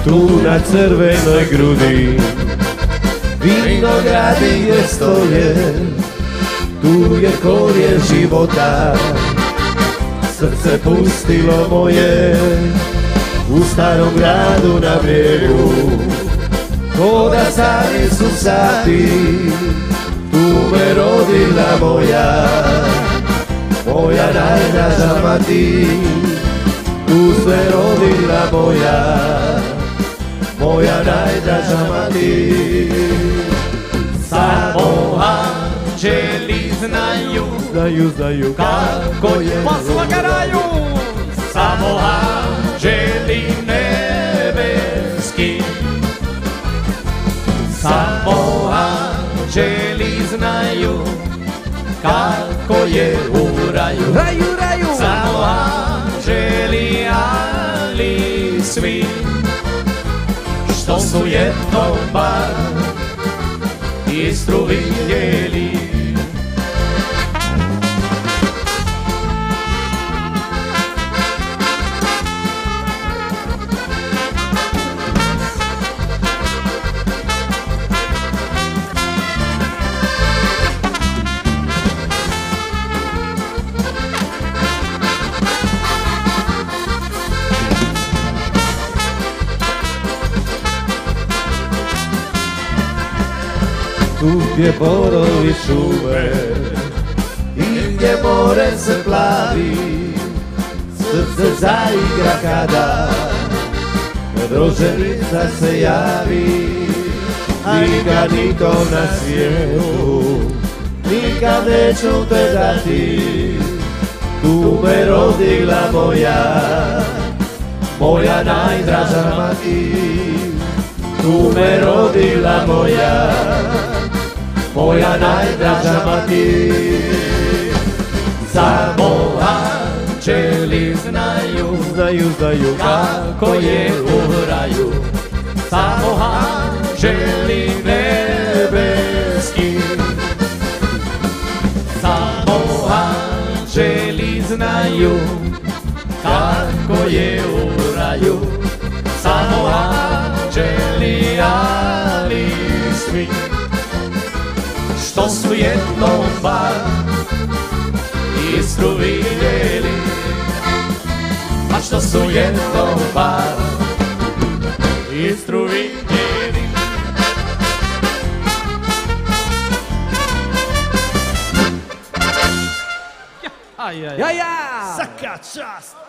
tu na červenej grudi. Vinogrady, kde stoje, tu je korień života. Srdce pustilo moje u starom gradu na brijegu. Koda sami su sati, tu me rodila moja najdraža mati. Tu se rodila moja najdraža mati. Samo anđeli znaju kako je posvagaraju. Samo anđeli nebeski, samo anđeli znaju kako je u raju. Samo anđeli, ali svi što su jednom bar Istru vidjeli. Tu gdje borovi šume i gdje more se plavi, srce zaigra kada roženica se javi. Nikad nikom na svijetu, nikad neću te dati. Tu me rodila moja najdraža mati. Tu me rodila moja najdraža mati. Samo anđeli znaju kako je u raju. Samo anđeli nebeski, samo anđeli znaju kako je u raju. Samo anđeli, ali svi što su jednom bar Istru vidjeli, a što su jednom bar Istru vidjeli. Ja, ja. Svaka čast!